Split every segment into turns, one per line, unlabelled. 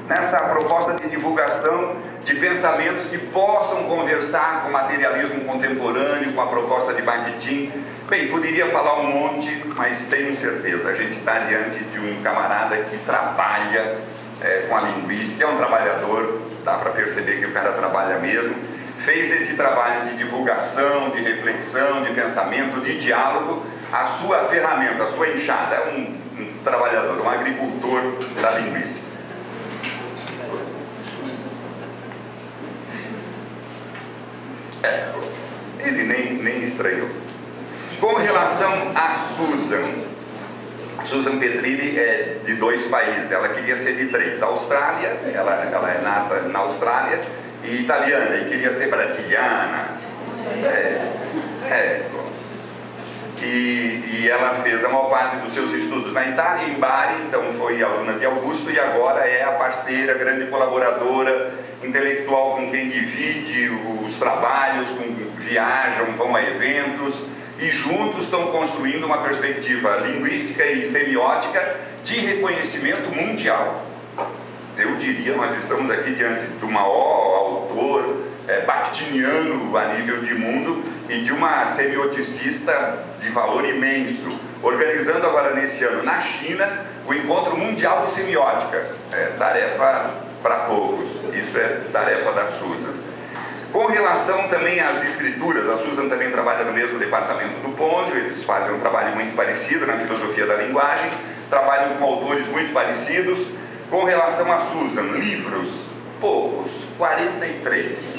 nessa proposta de divulgação de pensamentos que possam conversar com o materialismo contemporâneo, com a proposta de Bakhtin. Bem, poderia falar um monte, mas tenho certeza, a gente está diante de um camarada que trabalha com a linguística, é um trabalhador, dá para perceber que o cara trabalha mesmo, fez esse trabalho de divulgação, de reflexão, de pensamento, de diálogo, a sua ferramenta, a sua enxada é um trabalhador, um agricultor da linguística. Ele nem estranhou. Com relação a Susan Petrilli é de 2 países, ela queria ser de 3. Austrália, ela é nata na Austrália, e italiana, e queria ser brasiliana. E ela fez a maior parte dos seus estudos na Itália, em Bari, então foi aluna de Augusto, e agora é a parceira, grande colaboradora, intelectual com quem divide os trabalhos, viajam, vão a eventos, e juntos estão construindo uma perspectiva linguística e semiótica de reconhecimento mundial. Eu diria, nós estamos aqui diante do maior autor bakhtiniano a nível de mundo e de uma semioticista de valor imenso, organizando agora nesse ano na China o Encontro Mundial de Semiótica. Tarefa para poucos, isso é tarefa da Susan. Com relação também às escrituras, a Susan também trabalha no mesmo departamento do Ponzio, eles fazem um trabalho muito parecido na filosofia da linguagem, trabalham com autores muito parecidos. Com relação a Susan, livros, poucos, 43.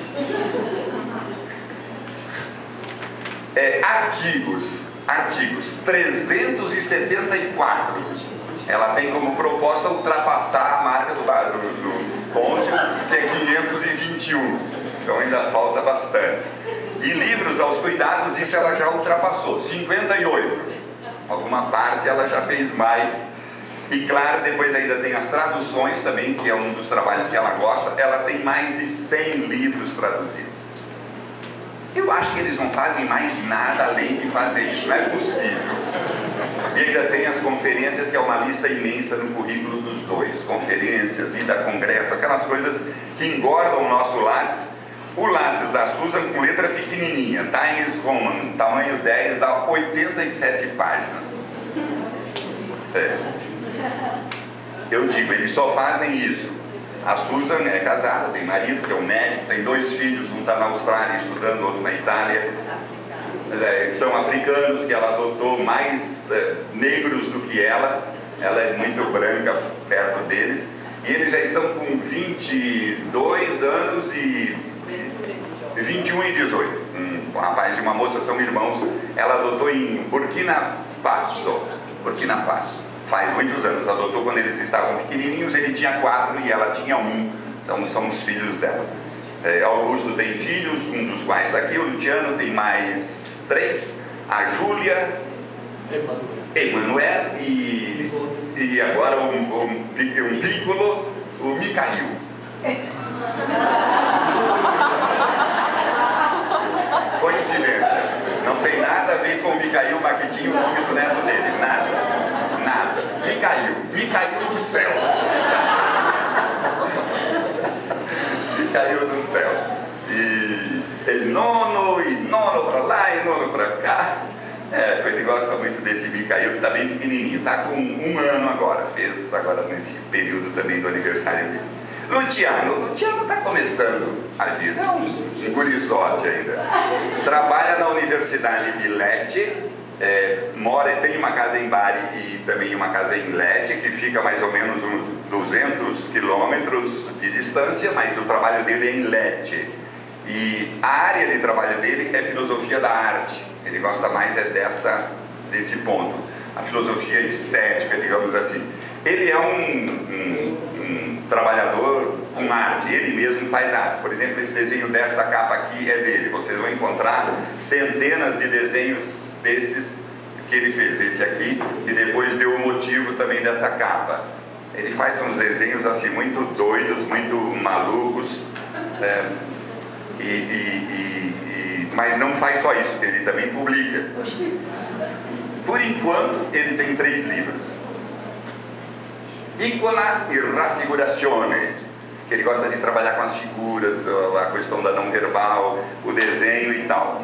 Artigos, 374. Ela tem como proposta ultrapassar a marca do Ponzio, que é 521. Então ainda falta bastante. E livros aos cuidados, isso ela já ultrapassou, 58. Alguma parte ela já fez mais. E claro, depois ainda tem as traduções também, que é um dos trabalhos que ela gosta. Ela tem mais de 100 livros traduzidos. Eu acho que eles não fazem mais nada além de fazer isso, não é possível. E ainda tem as conferências, que é uma lista imensa no currículo dos dois. Conferências, ida a congresso, aquelas coisas que engordam o nosso Lattes. O Lattes da Susan com letra pequenininha, Times Roman, tamanho 10, dá 87 páginas. Eu digo, eles só fazem isso. A Susan é casada, tem marido, que é um médico, tem 2 filhos, um está na Austrália estudando, outro na Itália. São africanos que ela adotou, mais negros do que ela é muito branca perto deles. E eles já estão com 22 anos e 21 e 18. Um rapaz e uma moça são irmãos. Ela adotou em Burkina Faso. Faz muitos anos. Adotou quando eles estavam pequenininhos. Ele tinha 4 e ela tinha 1. Então são os filhos dela. Augusto tem filhos, um dos quais está aqui. O Luciano tem mais 3. A Júlia, Emanuel e agora um Piccolo, o Mikhail. Coincidência. Não tem nada a ver com o Mikhail Bakhtin, o nome do neto dele. Nada. Mikhail do céu. Mikhail do céu. E nono para lá e nono para cá. Ele gosta muito desse Mikhail, que está bem pequenininho. Está com 1 ano agora. Fez agora nesse período também do aniversário dele. Luciano está começando a vida, é um gurizote ainda. Trabalha na Universidade de Lecce, tem uma casa em Bari e também uma casa em Lecce, que fica mais ou menos uns 200 quilômetros de distância, mas o trabalho dele é em Lecce. E a área de trabalho dele é filosofia da arte. Ele gosta mais desse ponto, a filosofia estética, digamos assim. Ele é um trabalhador com arte, ele mesmo faz arte. Por exemplo, esse desenho desta capa aqui é dele. Vocês vão encontrar centenas de desenhos desses que ele fez. Esse aqui, que depois deu o motivo também dessa capa. Ele faz uns desenhos assim muito doidos, muito malucos, mas não faz só isso, ele também publica. Por enquanto, ele tem 3 livros. Icona e raffigurazione, que ele gosta de trabalhar com as figuras, a questão da não verbal, o desenho e tal.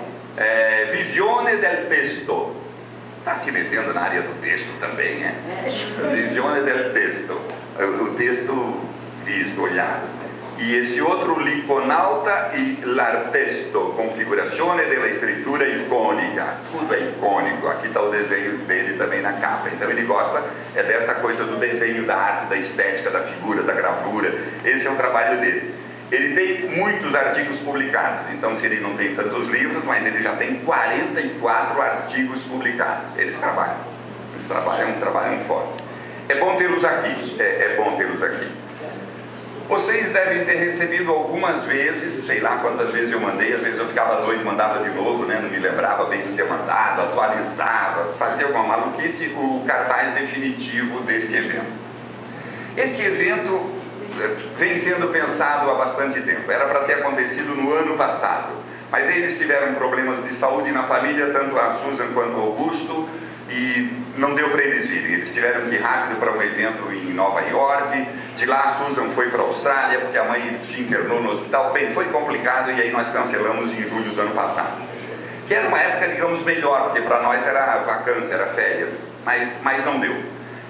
Visione del testo. Está se metendo na área do texto também, né? Visione del testo. O texto visto, olhado. E esse outro, l'iconauta e l'artesto, configurazione della escritura icônica. Tudo é icônico. Aqui está o desenho dele também na capa. Então ele gosta dessa coisa do desenho, da arte, da estética, da figura, da gravura. Esse é o trabalho dele. Ele tem muitos artigos publicados. Então, se ele não tem tantos livros, mas ele já tem 44 artigos publicados. Eles trabalham forte. É bom tê-los aqui. É bom tê-los aqui. Vocês devem ter recebido algumas vezes, sei lá quantas vezes eu mandei, às vezes eu ficava doido, mandava de novo, né? Não me lembrava bem se tinha mandado, atualizava, fazia alguma maluquice, o cartaz definitivo deste evento. Este evento vem sendo pensado há bastante tempo, era para ter acontecido no ano passado, mas eles tiveram problemas de saúde na família, tanto a Susan quanto o Augusto, e não deu para eles virem. Eles tiveram que ir rápido para um evento em Nova York. De lá a Susan foi para a Austrália, porque a mãe se internou no hospital. Bem, foi complicado e aí nós cancelamos em julho do ano passado. Que era uma época, digamos, melhor, porque para nós era vacância, era férias, mas não deu.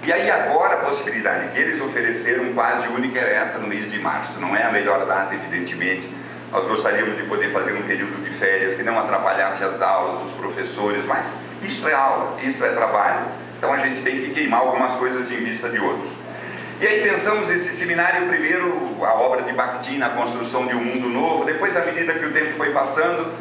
E aí agora a possibilidade que eles ofereceram quase única é essa no mês de março. Não é a melhor data, evidentemente. Nós gostaríamos de poder fazer um período de férias que não atrapalhasse as aulas, os professores, mas isso é aula, isso é trabalho. Então a gente tem que queimar algumas coisas em vista de outros. E aí pensamos esse seminário, primeiro a obra de Bakhtin, a construção de um mundo novo, depois à medida que o tempo foi passando,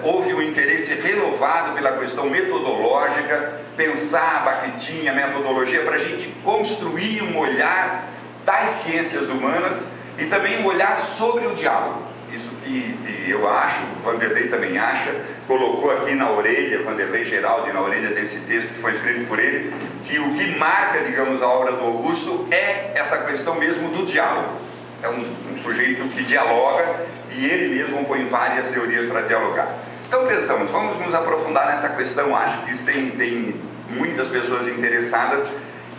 houve um interesse renovado pela questão metodológica, pensar Bakhtin, a metodologia, para a gente construir um olhar das ciências humanas e também um olhar sobre o diálogo. Isso que eu acho, Vanderlei também acha, colocou aqui na orelha, Vanderlei Geraldi, na orelha desse texto que foi escrito por ele, que o que marca, digamos, a obra do Augusto é essa questão mesmo do diálogo. É um sujeito que dialoga e ele mesmo põe várias teorias para dialogar. Então pensamos, vamos nos aprofundar nessa questão, acho que isso tem muitas pessoas interessadas.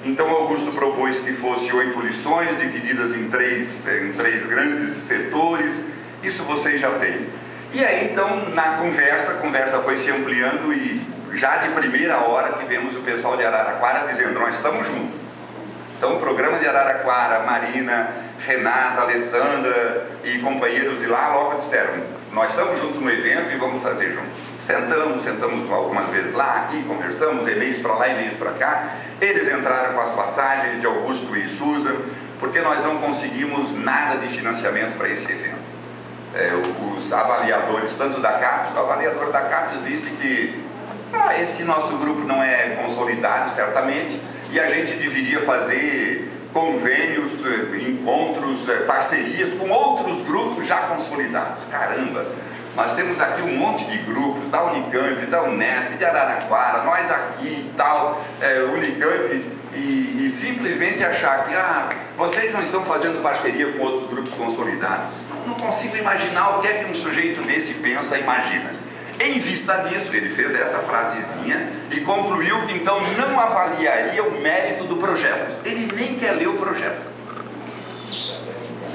Então Augusto propôs que fosse 8 lições, divididas em três grandes setores. Isso vocês já têm. E aí então na conversa, a conversa foi se ampliando e já de primeira hora tivemos o pessoal de Araraquara dizendo, nós estamos juntos. Então o programa de Araraquara, Marina, Renata, Alessandra e companheiros de lá logo disseram, nós estamos juntos no evento e vamos fazer juntos. Sentamos algumas vezes lá, aqui, conversamos, e-mails para lá, e-mails para cá. Eles entraram com as passagens de Augusto e Susan, porque nós não conseguimos nada de financiamento para esse evento. Os avaliadores, tanto da CAPES, o avaliador da CAPES disse que esse nosso grupo não é consolidado, certamente, e a gente deveria fazer convênios, encontros, parcerias com outros grupos já consolidados. Caramba, nós temos aqui um monte de grupos, da Unicamp, da Unesp, de Araraquara, nós aqui e tal, Unicamp, e simplesmente achar que vocês não estão fazendo parceria com outros grupos consolidados. Não consigo imaginar o que é que um sujeito desse pensa e imagina. Em vista disso, ele fez essa frasezinha e concluiu que então não avaliaria o mérito do projeto. Ele nem quer ler o projeto.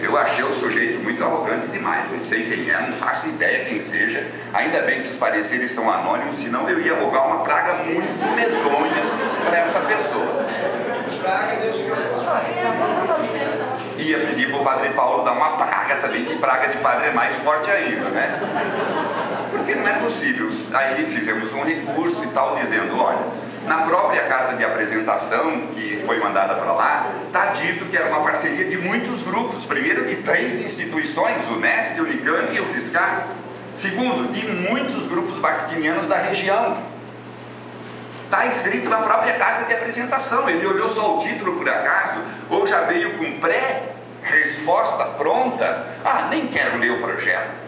Eu achei o sujeito muito arrogante demais, não sei quem é, não faço ideia quem seja. Ainda bem que os pareceres são anônimos, senão eu ia rogar uma praga muito medonha para essa pessoa. Ia pedir para o Padre Paulo dar uma praga também, que praga de padre é mais forte ainda, né? Porque não é possível. Aí fizemos um recurso e tal, dizendo, olha, na própria carta de apresentação que foi mandada para lá, está dito que era uma parceria de muitos grupos. Primeiro, de 3 instituições, o Unesp, o Unicamp e o Fiscar. Segundo, de muitos grupos bakhtinianos da região. Está escrito na própria carta de apresentação. Ele olhou só o título por acaso, ou já veio com pré-resposta pronta. Nem quero ler o projeto.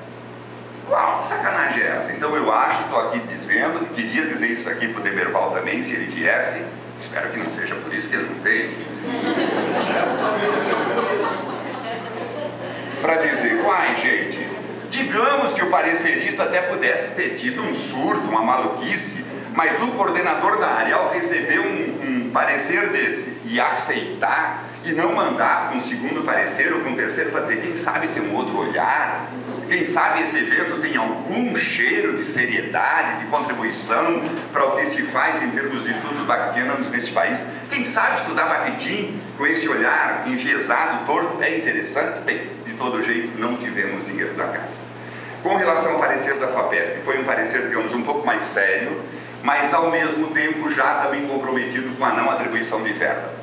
Uau, que sacanagem é essa? Então eu acho, estou aqui dizendo, queria dizer isso aqui para o Demerval também, se ele viesse, espero que não seja por isso que ele não veio, para dizer, gente, digamos que o parecerista até pudesse ter tido um surto, uma maluquice, mas o coordenador da área, ao receber um parecer desse e aceitar e não mandar com um segundo parecer ou com um terceiro para dizer, quem sabe tem um outro olhar, quem sabe esse evento tem algum cheiro de seriedade, de contribuição para o que se faz em termos de estudos bacterianos nesse país. Quem sabe estudar Bakhtin com esse olhar enviesado, torto, é interessante? Bem, de todo jeito, não tivemos dinheiro da casa. Com relação ao parecer da FAPESP, foi um parecer, digamos, um pouco mais sério, mas ao mesmo tempo já também comprometido com a não atribuição de verba.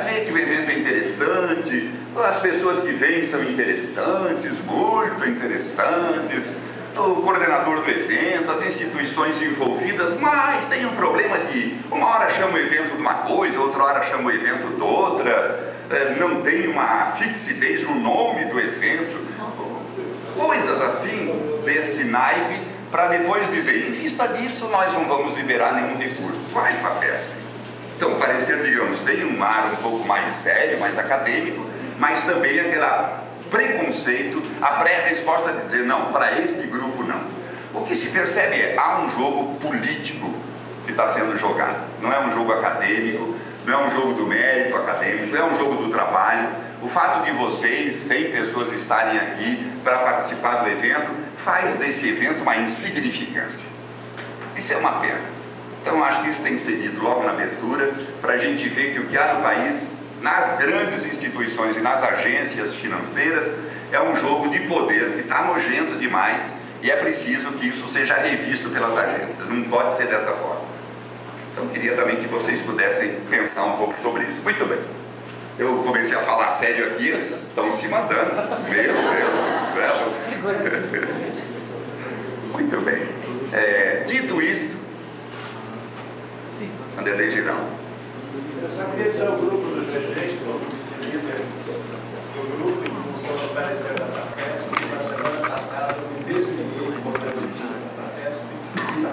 Vê que o evento é interessante, as pessoas que vêm são interessantes, muito interessantes, o coordenador do evento, as instituições envolvidas, mas tem um problema de uma hora chama o evento de uma coisa, outra hora chama o evento de outra, não tem uma fixidez no nome do evento, coisas assim desse naipe, para depois dizer, em vista disso nós não vamos liberar nenhum recurso. Vai, FAPESP. Então, parecer, digamos, tem um ar um pouco mais sério, mais acadêmico, mas também aquele preconceito, a pré-resposta de dizer, não, para este grupo não. O que se percebe é, há um jogo político que está sendo jogado. Não é um jogo acadêmico, não é um jogo do mérito acadêmico, não é um jogo do trabalho. O fato de vocês, 100 pessoas, estarem aqui para participar do evento, faz desse evento uma insignificância. Isso é uma pena. Então, acho que isso tem que ser dito logo na abertura, para a gente ver que o que há no país, nas grandes instituições e nas agências financeiras, é um jogo de poder que está nojento demais e é preciso que isso seja revisto pelas agências. Não pode ser dessa forma. Então, queria também que vocês pudessem pensar um pouco sobre isso. Muito bem. Eu comecei a falar sério aqui, eles estão se mandando. Meu Deus do céu. Muito bem. Dito isto, Anderlei Girão.
Eu só queria dizer ao grupo dos regentes, ao vice-líder do grupo, em função do parecer da FAPESP, que na semana passada me desliguei de importância da FAPESP e da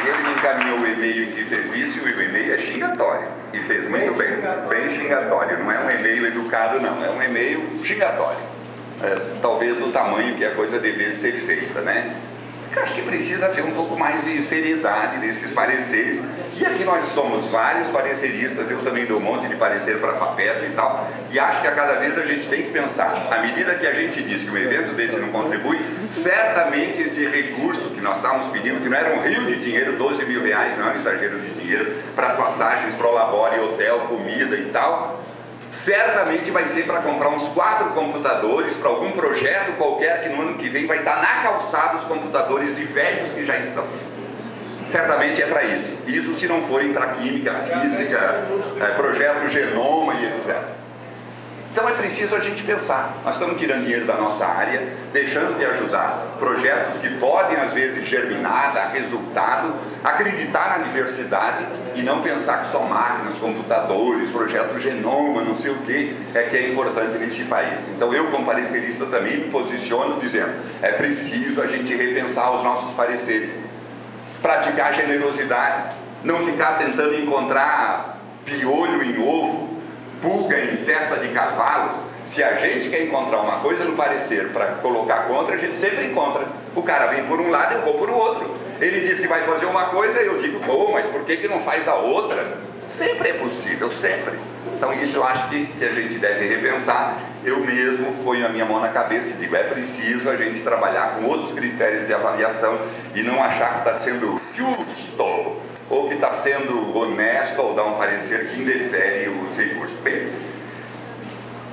Ele me encaminhou o e-mail em que fez isso, e o e-mail é xingatório. E fez muito bem, bem xingatório. Não é um e-mail educado, não, é um e-mail xingatório. Talvez do tamanho que a coisa devesse ser feita, né? Porque eu acho que precisa ter um pouco mais de seriedade nesses pareceres. E aqui nós somos vários pareceristas, eu também dou um monte de parecer para a FAPESP e tal, e acho que a cada vez a gente tem que pensar, à medida que a gente diz que um evento desse não contribui, certamente esse recurso que nós estávamos pedindo, que não era um rio de dinheiro, 12 mil reais, não é um exagero de dinheiro, para as passagens, para o labore, hotel, comida e tal, certamente vai ser para comprar uns 4 computadores para algum projeto qualquer que no ano que vem vai estar na calçada os computadores de velhos que já estão. Certamente é para isso. Isso se não forem para química, física, projeto genoma e etc. Então é preciso a gente pensar. Nós estamos tirando dinheiro da nossa área, deixando de ajudar projetos que podem às vezes germinar, dar resultado, acreditar na diversidade e não pensar que só máquinas, computadores, projeto genoma, não sei o que é importante nesse país. Então eu, como parecerista, também me posiciono dizendo, é preciso a gente repensar os nossos pareceres, praticar generosidade, não ficar tentando encontrar piolho em ovo, pulga em testa de cavalo. Se a gente quer encontrar uma coisa no parecer para colocar contra, a gente sempre encontra. O cara vem por um lado, eu vou por o outro. Ele diz que vai fazer uma coisa, eu digo, pô, mas por que não faz a outra? Sempre é possível, sempre. Então isso eu acho que a gente deve repensar. Eu mesmo ponho a minha mão na cabeça e digo, é preciso a gente trabalhar com outros critérios de avaliação e não achar que está sendo justo ou que está sendo honesto ao dar um parecer que indefere os recursos. Bem,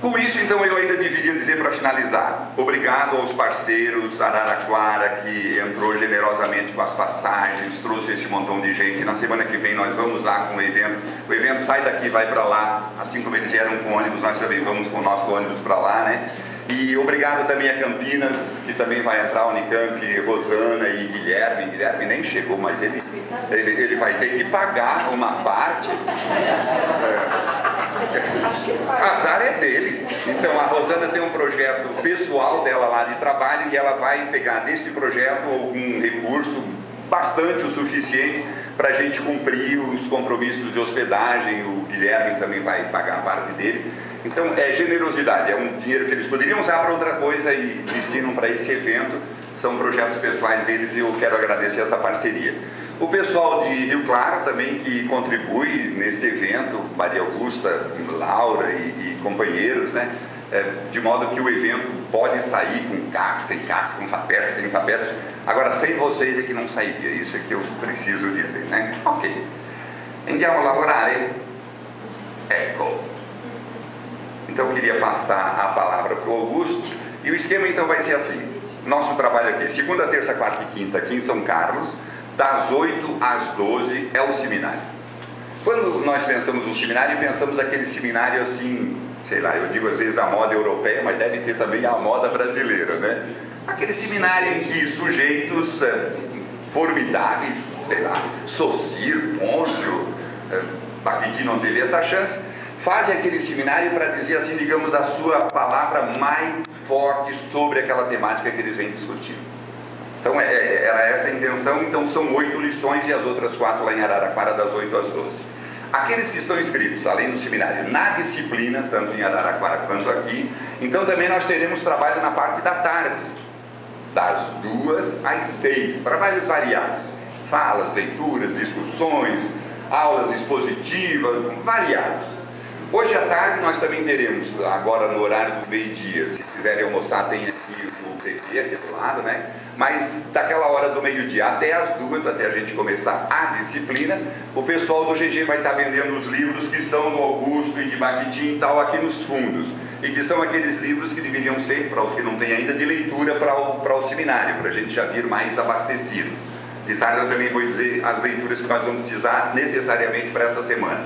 com isso, então, eu ainda deveria dizer para finalizar, obrigado aos parceiros, Araraquara, que entrou generosamente com as passagens, trouxe esse montão de gente. Na semana que vem nós vamos lá com o evento sai daqui, vai para lá, assim como eles vieram com ônibus, nós também vamos com o nosso ônibus para lá, né? E obrigado também a Campinas, que também vai entrar, Unicamp, Rosana e Guilherme. Guilherme nem chegou, mas ele vai ter que pagar uma parte. Azar é dele. Então a Rosana tem um projeto pessoal dela lá de trabalho e ela vai pegar deste projeto algum recurso bastante o suficiente para a gente cumprir os compromissos de hospedagem. O Guilherme também vai pagar a parte dele. Então é generosidade, é um dinheiro que eles poderiam usar para outra coisa e destinam para esse evento. são projetos pessoais deles e eu quero agradecer essa parceria. O pessoal de Rio Claro também que contribui nesse evento, Maria Augusta, Laura e companheiros, né? De modo que o evento pode sair com CAPS, sem CAPS, com FAPESP, sem FAPESP. Agora, sem vocês é que não sairia, isso é que eu preciso dizer, né? Ok. Andiamo a lavorare? Ecco. Então eu queria passar a palavra para o Augusto, e o esquema então vai ser assim: nosso trabalho aqui, segunda, terça, quarta e quinta aqui em São Carlos, das 8 às 12 é o seminário. Quando nós pensamos no seminário, pensamos aquele seminário assim, sei lá, eu digo às vezes a moda europeia, mas deve ter também a moda brasileira, né? Aquele seminário em que sujeitos formidáveis, sei lá, Saussure, Pôncio, Bakhtin não teve essa chance, fazem aquele seminário para dizer assim, digamos, a sua palavra mais forte sobre aquela temática que eles vêm discutindo. Então era essa a intenção. Então são 8 lições e as outras 4 lá em Araraquara, das 8 às 12. Aqueles que estão inscritos, além do seminário, na disciplina, tanto em Araraquara quanto aqui, então também nós teremos trabalho na parte da tarde, das 2 às 6, trabalhos variados, falas, leituras, discussões, aulas expositivas, variados. Hoje à tarde nós também teremos, agora no horário do meio-dia, se quiserem almoçar, tem aqui o PT aqui do lado, né? Mas daquela hora do meio-dia até as 2, até a gente começar a disciplina, o pessoal do GG vai estar vendendo os livros que são do Augusto e de Bakhtin e tal aqui nos fundos. E que são aqueles livros que deveriam ser, para os que não têm ainda, de leitura para o seminário, para a gente já vir mais abastecido. De tarde eu também vou dizer as leituras que nós vamos precisar necessariamente para essa semana.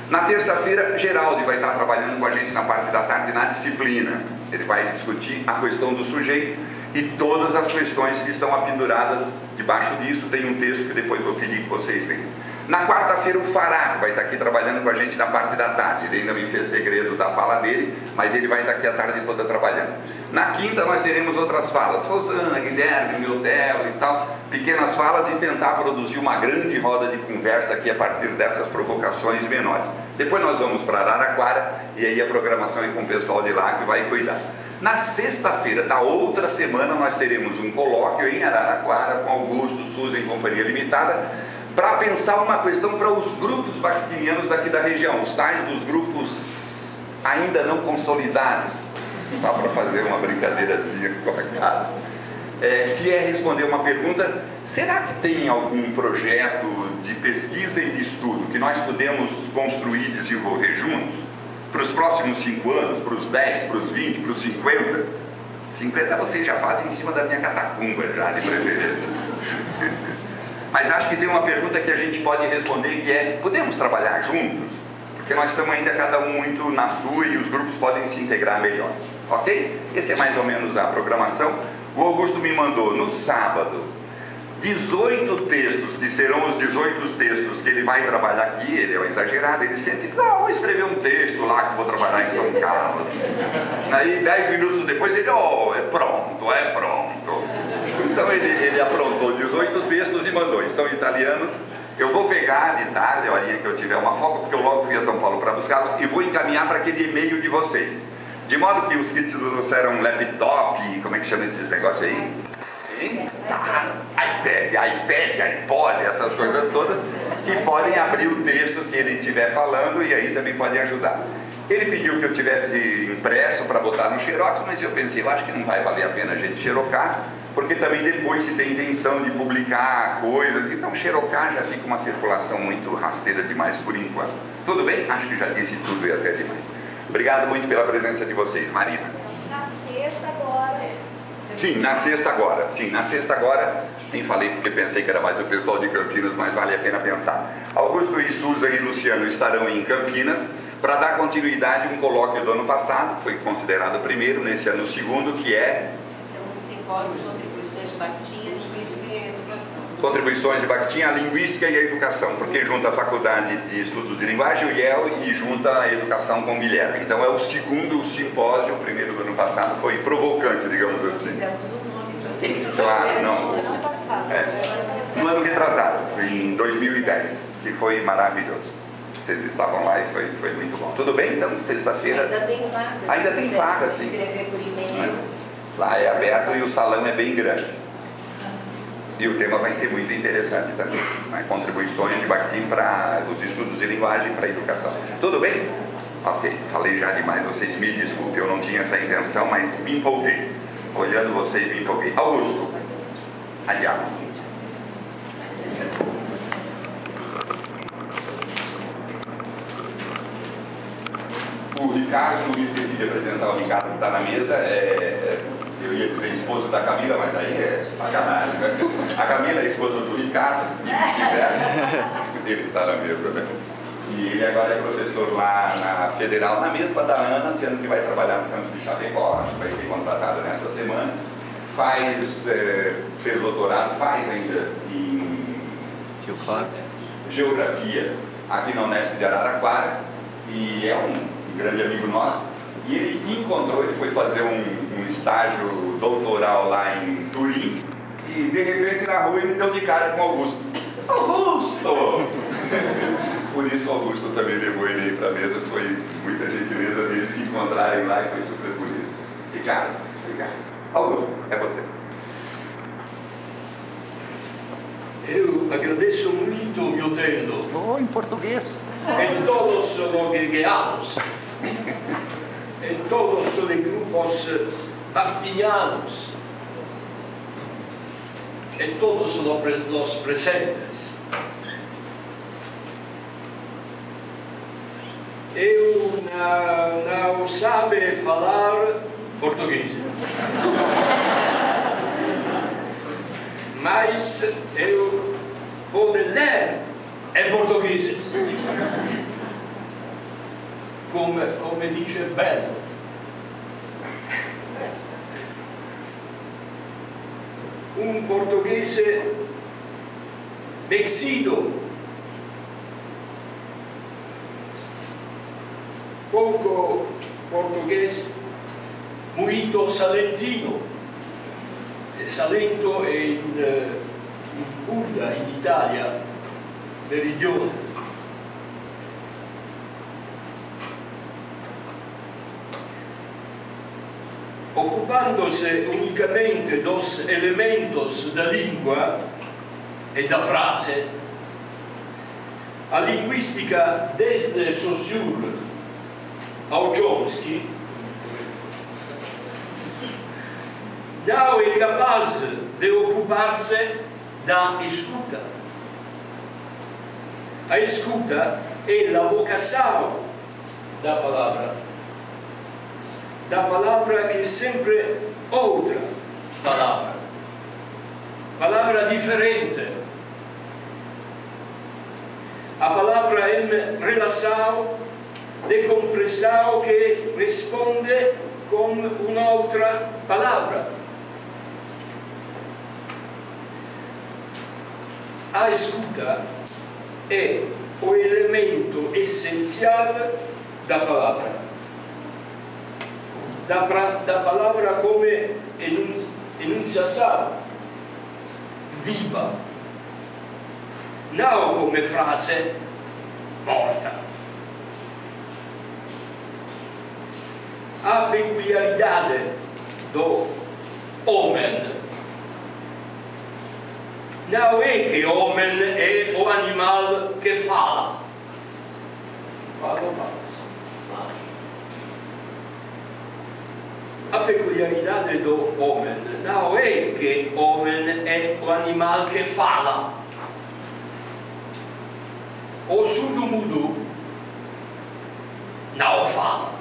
Na terça-feira, Geraldo vai estar trabalhando com a gente na parte da tarde na disciplina. Ele vai discutir a questão do sujeito e todas as questões que estão apenduradas debaixo disso. Tem um texto que depois vou pedir que vocês leiam. Na quarta-feira, o Faraco vai estar aqui trabalhando com a gente na parte da tarde. Ele ainda me fez segredo da fala dele, mas ele vai estar aqui a tarde toda trabalhando. Na quinta, nós teremos outras falas. Rosana, Guilherme, Meusel e tal. Pequenas falas e tentar produzir uma grande roda de conversa aqui a partir dessas provocações menores. Depois nós vamos para Araraquara e aí a programação é com o pessoal de lá que vai cuidar. Na sexta-feira da outra semana, nós teremos um colóquio em Araraquara com Augusto, Suzy em Companhia Limitada, para pensar uma questão para os grupos bakhtinianos daqui da região, os tais dos grupos ainda não consolidados, só para fazer uma brincadeirazinha com a Carlos, que é responder uma pergunta: será que tem algum projeto de pesquisa e de estudo que nós podemos construir e desenvolver juntos para os próximos 5 anos, para os 10, para os 20, para os 50? 50 vocês já fazem em cima da minha catacumba já, de preferência. Mas acho que tem uma pergunta que a gente pode responder, que é: podemos trabalhar juntos? Porque nós estamos ainda cada um muito na sua e os grupos podem se integrar melhor. Ok? Essa é mais ou menos a programação. O Augusto me mandou no sábado 18 textos, que serão os 18 textos que ele vai trabalhar aqui. Ele é um exagerado, ele sente e diz: vou escrever um texto lá que vou trabalhar em São Carlos. Aí 10 minutos depois ele: é pronto, é pronto. Então ele aprontou 18 textos e mandou. Estão em italianos. Eu vou pegar de tarde, a horinha que eu tiver uma folga, porque eu logo fui a São Paulo para buscá-los, e vou encaminhar para aquele e-mail de vocês. De modo que os kits trouxeram laptop, como é que chama esses negócios aí? iPad, iPod, essas coisas todas, que podem abrir o texto que ele estiver falando e aí também podem ajudar. Ele pediu que eu tivesse impresso para botar no xerox, mas eu pensei, eu acho que não vai valer a pena a gente xerocar, porque também depois se tem intenção de publicar coisas, então xerocar já fica uma circulação muito rasteira demais por enquanto. Tudo bem? Acho que já disse tudo e até demais. Obrigado muito pela presença de vocês. Marina.
Na sexta agora.
Sim, na sexta agora. Sim, na sexta agora. Nem falei porque pensei que era mais o pessoal de Campinas, mas vale a pena pensar. Augusto e Suza e Luciano estarão em Campinas para dar continuidade a um colóquio do ano passado, foi considerado o primeiro, nesse ano o segundo, que é...
São os simpósios de contribuições de Bakhtin, linguística e educação.
Contribuições de Bakhtin, a linguística e a educação, porque junta a Faculdade de Estudos de Linguagem, o IEL, e junta a educação com o Guilherme. Então é o segundo simpósio, o primeiro do ano passado foi provocante, digamos assim.
Tivemos um nome.
Claro, não.
Não passado.
No ano retrasado, em 2010, que foi maravilhoso. Vocês estavam lá e foi muito bom. Tudo bem? Então, sexta-feira...
Ainda tem vaga.
Ainda tem vaga, sim.
Escrever por e-mail.
Lá é aberto e o salão é bem grande. E o tema vai ser muito interessante também, né? Contribuições de Bakhtin para os estudos de linguagem para a educação. Tudo bem? Ok, falei já demais, vocês me desculpem, eu não tinha essa intenção, mas me empolguei. Olhando vocês, me empolguei. Augusto, adiante. O Ricardo, não me esqueci de apresentar o Ricardo que está na mesa, eu ia dizer esposo da Camila, mas aí é sacanagem, né? A Camila é esposa do Ricardo, ele que está na mesa, né? E ele agora é professor lá na Federal, na mesma da Ana, sendo que vai trabalhar no campo de Chapecó, vai ser contratado nesta semana. Fez doutorado, faz ainda em Geografia aqui na Unesp de Araraquara, e é um grande amigo nosso. E ele me encontrou, ele foi fazer um estágio doutoral lá em Turim, e de repente na rua ele me deu de cara com Augusto. Augusto! Por isso Augusto também levou ele aí para a mesa, foi muita gentileza deles se encontrarem lá e foi super bonito. Ricardo, obrigado. Augusto, é você.
Eu agradeço muito o meu tempo.
Em português.
En todos los gregados, en todos os grupos bactinianos, en todos los presentes. Eu não sabe falar português, mas eu posso ler em português, como diz bem. Português vencido, pouco português, muito salentino. Salento è in Puglia, in Italia, meridione. Occupandosi unicamente dos elementos da lingua e da frase, a linguistica desde Saussure ao Chomsky não é capaz de ocupar-se da escuta. A escuta é a vocação da palavra que é sempre outra palavra diferente. A palavra é relação de compreensão que responde com uma outra palavra. A escuta é o elemento essencial da palavra. Da palavra como enunciação viva, não como frase morta. A peculiaridade do homem não é que o homem é o animal que fala. A peculiaridade do homem não é que o homem é o animal que fala. O surdo-mudo não fala.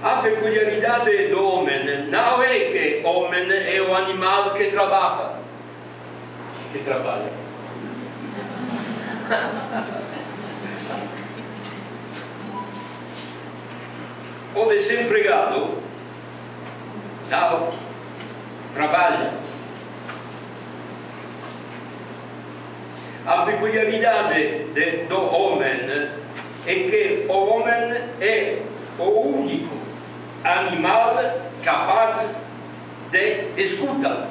A peculiaridade do homem não é que o homem é o animal que trabalha. O desempregado não trabalha. A peculiaridade do homem é que o homem é o único animal capaz de escuta.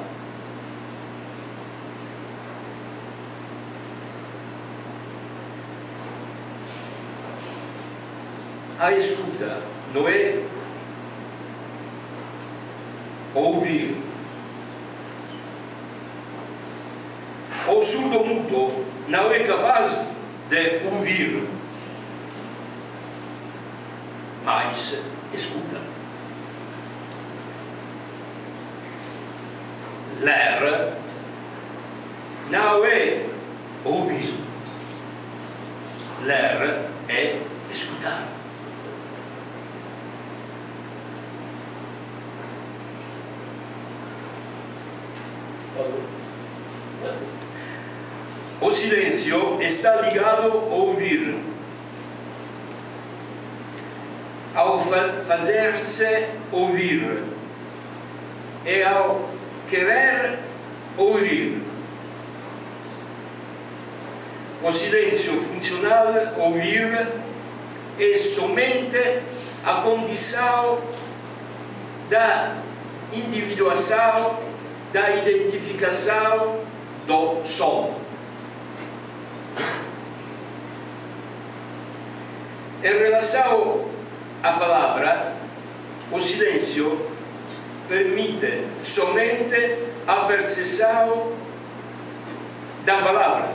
A escuta não é ouvir. O surdo-mudo não é capaz de ouvir, mas escuta. Ler não é ouvir, ler é escutar. O silêncio está ligado ao ouvir, ao fazer-se ouvir e ao querer ouvir. O silêncio funcional, ouvir, é somente a condição da individuação, da identificação do som. Em relação à palavra, o silêncio permite somente a percepção da palavra,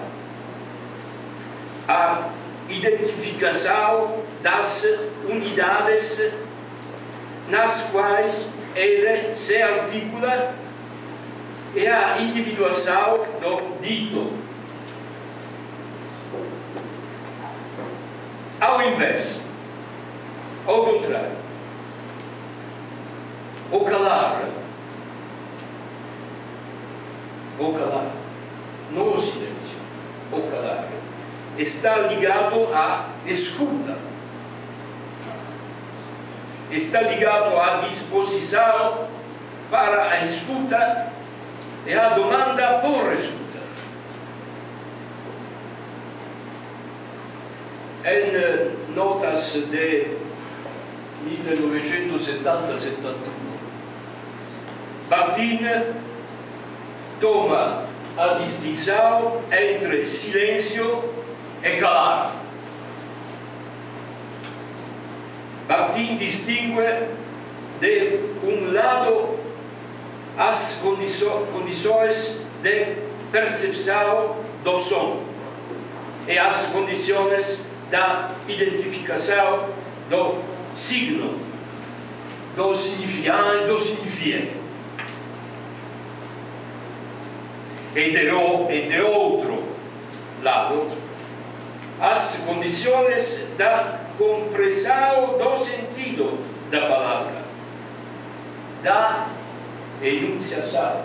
a identificação das unidades nas quais ele se articula e a individuação do dito. Ao invés, ao contrário, o calar, não o silêncio, o calar, está ligado à escuta, está ligado à disposição para a escuta e à demanda por escuta. Em notas de 1970-71, Bakhtin toma a distinção entre silêncio e calar. Bakhtin distingue de um lado as condições de percepção do som e as condições da identificação do signo, do significante e do signifiante. E de outro lado, as condições da compreensão do sentido da palavra, da enunciação.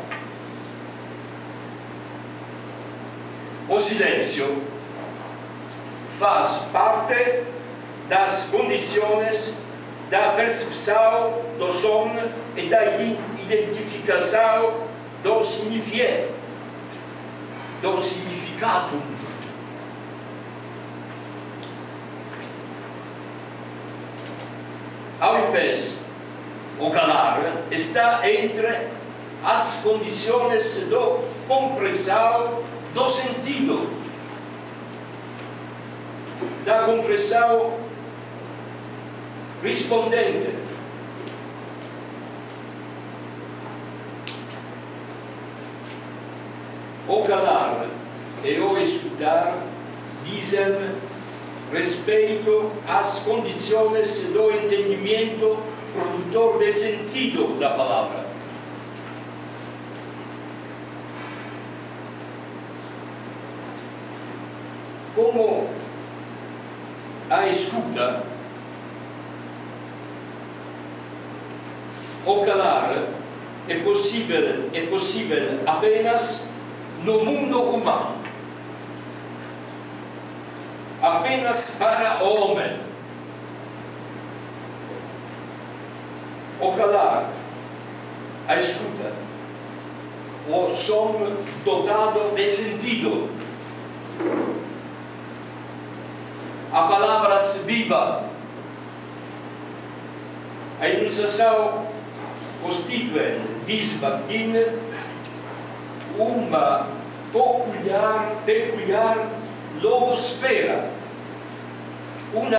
O silêncio faz parte das condições da percepção do som e da identificação do signifié, do significado. Ao invés, o calar está entre as condições da compreensão do sentido, da compreensão respondente. O calar e o escutar dizem respeito às condições do entendimento produtor de sentido da palavra. Como a escuta, o calar é possível apenas no mundo humano, apenas para o homem. O calar, a escuta, o som dotado de sentido, a palavras viva, a enunciação constitui, diz Bakhtin, uma peculiar logosfera, uma